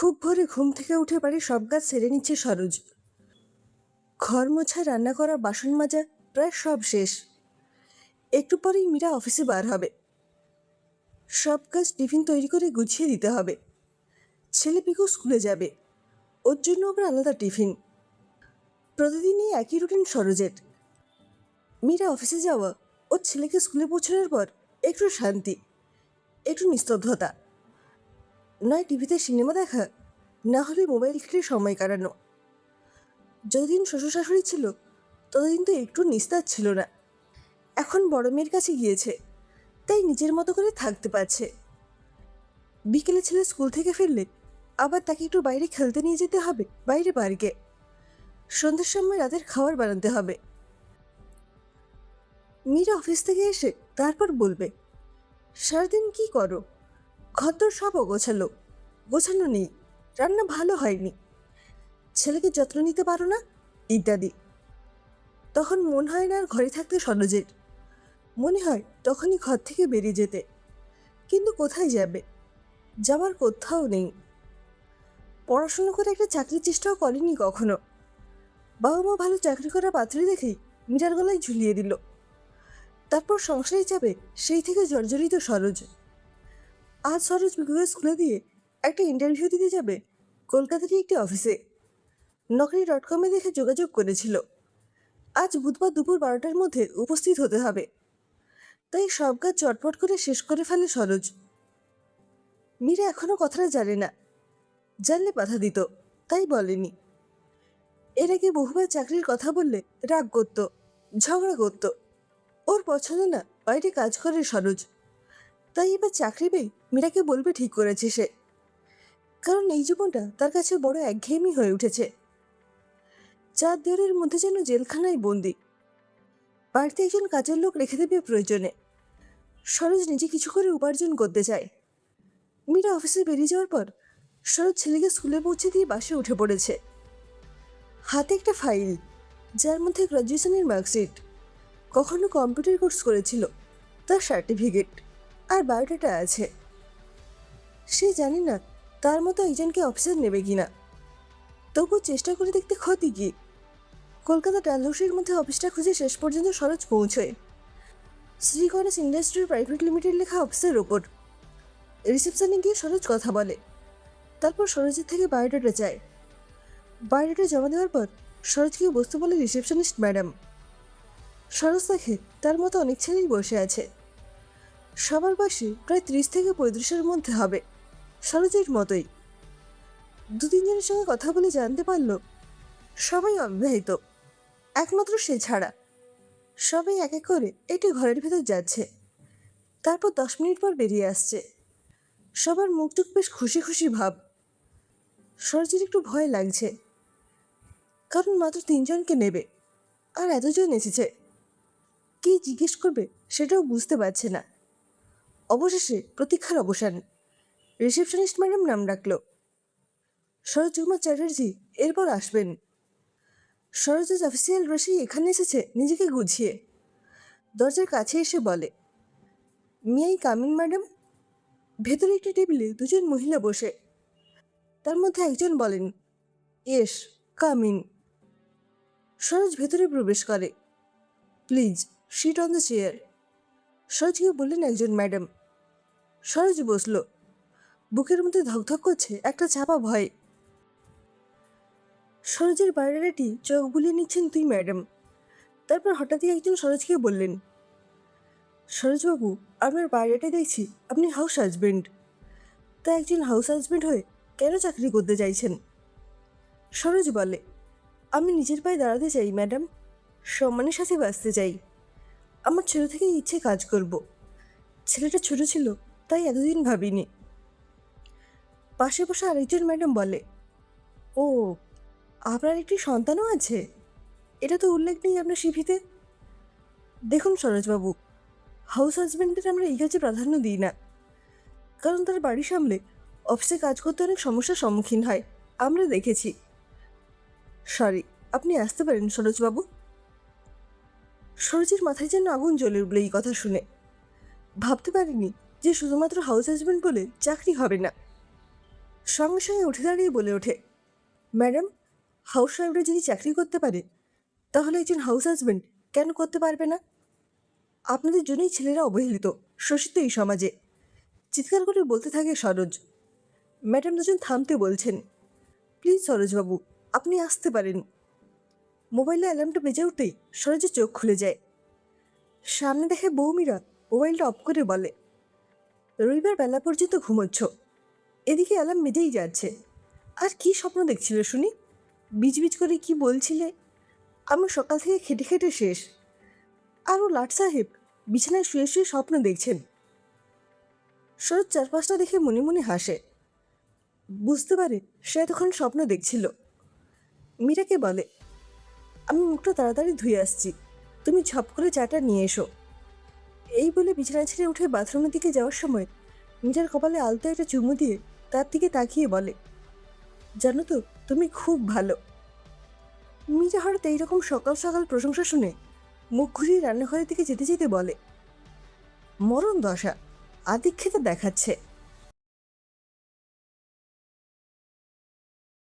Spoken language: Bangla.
খুব ভোরে ঘুম থেকে উঠে বাড়ির সব কাজ সেরে নিচ্ছে সরোজ। ঘর মোছা, রান্না করা, বাসন মাজা প্রায় সব শেষ। একটু পরেই মীরা অফিসে বার হবে। সব কাজ টিফিন তৈরি করে গুছিয়ে দিতে হবে। ছেলে পিকু স্কুলে যাবে, ওর জন্য আবার আলাদা টিফিন। প্রতিদিনই একই রুটিন সরোজের। মীরা অফিসে যাওয়া, ওর ছেলেকে স্কুলে পৌঁছানোর পর একটু শান্তি, একটু নিস্তব্ধতা। নয় টিভিতে সিনেমা দেখা, না হলে মোবাইল ঘেঁটে সময় কাটানো। যতদিন শ্বশুর শাশুড়ি ছিল ততদিন তো একটু নিস্তার ছিল না। এখন বড় মেয়ের কাছে গিয়েছে, তাই নিজের মতো করে থাকতে পারছে। বিকেলে ছেলে স্কুল থেকে ফিরলে আবার তাকে একটু বাইরে খেলতে নিয়ে যেতে হবে, বাইরে পার্কে। সন্ধ্যের সময় রাতের খাবার বানাতে হবে। মীরা অফিস থেকে এসে তারপর বলবে, সারাদিন কি করো? ঘর তো সব অগোছালো, গোছানো নেই, রান্না ভালো হয়নি, ছেলেকে যত্ন নিতে পারো না, ইত্যাদি। তখন মন হয় না আর ঘরে থাকতে সরোজের। মনে হয় তখনই ঘর থেকে বেরিয়ে যেতে, কিন্তু কোথায় যাবে? যাওয়ার কোথাও নেই। পড়াশুনো করে একটা চাকরির চেষ্টাও করেনি কখনো। বাবা মা ভালো চাকরি করা পাত্রী দেখেই মীরার গলায় ঝুলিয়ে দিল। তারপর সংসারে যাবে, সেই থেকে জর্জরিত সরোজ। আজ সরোজ বিকুকে স্কুলে দিয়ে একটা ইন্টারভিউ দিতে যাবে কলকাতারই একটি অফিসে। Naukri.com দেখে যোগাযোগ করেছিল। আজ বুধবার দুপুর 12টার মধ্যে উপস্থিত হতে হবে। তাই সব কাজ চটপট করে শেষ করে ফেলে সরোজ। মীরা এখনো কথাটা জানে না, জানলে বাধা দিত, তাই বলেনি। এর আগে বহুবার চাকরির কথা বললে রাগ করত, ঝগড়া করত। ওর পছন্দ না বাইরে কাজ করে সরোজ, তাই এবার চাকরি পেয়ে মীরাকে বলবে ঠিক করেছে সে। কারণ এই জীবনটা তার কাছে বড় একঘেয়েমি হয়ে উঠেছে। 4 দেওয়ারের মধ্যে যেন জেলখানায় বন্দি। বাড়িতে একজন কাজের লোক রেখে দেবে প্রয়োজনে। সরোজ নিজে কিছু করে উপার্জন করতে চায়। মীরা অফিসে বেরিয়ে যাওয়ার পর সরোজ ছেলেকে স্কুলে পৌঁছে দিয়ে বাসে উঠে পড়েছে। হাতে একটা ফাইল, যার মধ্যে গ্র্যাজুয়েশনের মার্কশিট, কখনো কম্পিউটার কোর্স করেছিল তার সার্টিফিকেট আর বায়োডাটা আছে। সে জানে না তার মতো একজনকে অফিসার নেবে কিনা, তবু চেষ্টা করে দেখতে ক্ষতি কি। কলকাতা ডালহৌসির মধ্যে অফিসটা খুঁজে শেষ পর্যন্ত সরোজ পৌঁছয় Shri Ganesh industry private limited লেখা অফিসের ওপর। রিসেপশনে গিয়ে সরোজ কথা বলে, তারপর সরোজের থেকে বায়োডাটা চায়। বায়োডাটা জমা দেওয়ার পর সরোজকে বসতে বলে রিসেপশনিস্ট ম্যাডাম। সরোজ দেখে তার মতো অনেক ছেলেই বসে আছে। সবার বয়সে প্রায় 30 থেকে 35-এর মধ্যে হবে, সরোজের মতোই। 2-3 জনের সঙ্গে কথা বলে জানতে পারল সবাই অবিবাহিত, একমাত্র সে ছাড়া। সবাই এক এক করে একটি ঘরের ভেতর যাচ্ছে, তারপর 10 মিনিট পর বেরিয়ে আসছে। সবার মুখটুক বেশ খুশি খুশি ভাব। সরোজের একটু ভয় লাগছে, কারণ মাত্র 3 জনকে নেবে, আর এতজন এসেছে। কি জিজ্ঞেস করবে সেটাও বুঝতে পারছে না। অবশেষে প্রতীক্ষার অবসান। রিসেপশনিস্ট ম্যাডাম নাম ডাকল, সরোজ কুমার চ্যাটার্জি এরপর আসবেন। সরোজ আজ অফিসিয়াল ড্রেসেই এখানে এসেছে নিজেকে গুছিয়ে। দরজার কাছে এসে বলে, মিয়াই কামিন ম্যাডাম? ভেতরে একটি টেবিলে 2 জন মহিলা বসে। তার মধ্যে একজন বলেন, ইয়েস, কামিন। সরোজ ভেতরে প্রবেশ করে। Please sit on the chair. সরোজকে বললেন একজন ম্যাডাম। সরোজ বসল। বুকের মধ্যে ধকধক করছে একটা চাপা ভয়। সরোজের বায়োডাটাটি চোখ বুলিয়ে নিচ্ছেন 2 ম্যাডাম। তারপর হঠাৎই একজন সরোজকে বললেন, সরোজবাবু, আপনার বায়োডাটা দেখছি আপনি হাউস হাজবেন্ড। তা একজন হাউস হাজবেন্ড হয়ে কেন চাকরি করতে চাইছেন? সরোজ বলে, আমি নিজের পায়ে দাঁড়াতে চাই ম্যাডাম, সম্মানের সাথে বাঁচতে চাই। আমার ছোট থেকেই ইচ্ছে কাজ করব। ছেলেটা ছোট ছিল তাই এতদিন ভাবিনি। পাশে বসে আরেকজন ম্যাডাম বলে, ও, আপনার একটি সন্তানও আছে? এটা তো উল্লেখ নেই আপনার সিভিতে। দেখুন সরোজবাবু, হাউস হাজবেন্ডদের আমরা এই কাজে প্রাধান্য দিই না, কারণ তার বাড়ি সামলে অফিসে কাজ করতে অনেক সমস্যার সম্মুখীন হয়, আমরা দেখেছি। সরি, আপনি আসতে পারেন সরোজবাবু। সরোজের মাথায় যেন আগুন জ্বলে উঠল এই কথা শুনে। ভাবতে পারিনি যে শুধুমাত্র হাউস হাজবেন্ড বলে চাকরি হবে না। সঙ্গে সঙ্গে উঠে দাঁড়িয়ে বলে ওঠে, ম্যাডাম, হাউস ওয়াইফরা যদি চাকরি করতে পারে তাহলে একজন হাউস হাজব্যান্ড কেন করতে পারবে না? আপনাদের জন্যই ছেলেরা অবহেলিত, শোষিত এই সমাজে। চিৎকার করে বলতে থাকে সরোজ। ম্যাডাম দুজন থামতে বলছেন। প্লিজ সরোজবাবু, আপনি আসতে পারেন। মোবাইলে অ্যালার্মটা বেজে উঠতেই সরোজের চোখ খুলে যায়। সামনে দেখে বৌমিরা মোবাইলটা অফ করে বলে, রবিবার বেলা পর্যন্ত ঘুমোচ্ছ, এদিকে অ্যালার্ম বেজেই যাচ্ছে। আর কি স্বপ্ন দেখছিলে শুনি? বিজবিজ করে কি বলছিলে? আমি সকাল থেকে খেটে খেটে শেষ। আরও লাট সাহেব বিছানায় শুয়ে শুয়ে স্বপ্ন দেখছেন। সরোজ চারপাশটা দেখে মনে মনে হাসে। বুঝতে পারে সে এতক্ষণ স্বপ্ন দেখছিল। মীরাকে বলে, আমি মুখটা তাড়াতাড়ি ধুয়ে আসছি, তুমি ঝপ করে চাটা নিয়ে এসো। এই বলে বিছানা ছেড়ে উঠে বাথরুমের দিকে যাওয়ার সময় মীরার কপালে আলতো একটা চুমু দিয়ে তার দিকে তাকিয়ে বলে, জানো তো, তুমি খুব ভালো। মীরা হঠাৎ এইরকম সকাল সকাল প্রশংসা শুনে মুখ ঘুরিয়ে রান্নাঘরের দিকে যেতে যেতে বলে, মরণ দশা, আদিক্ষেতা দেখাচ্ছে।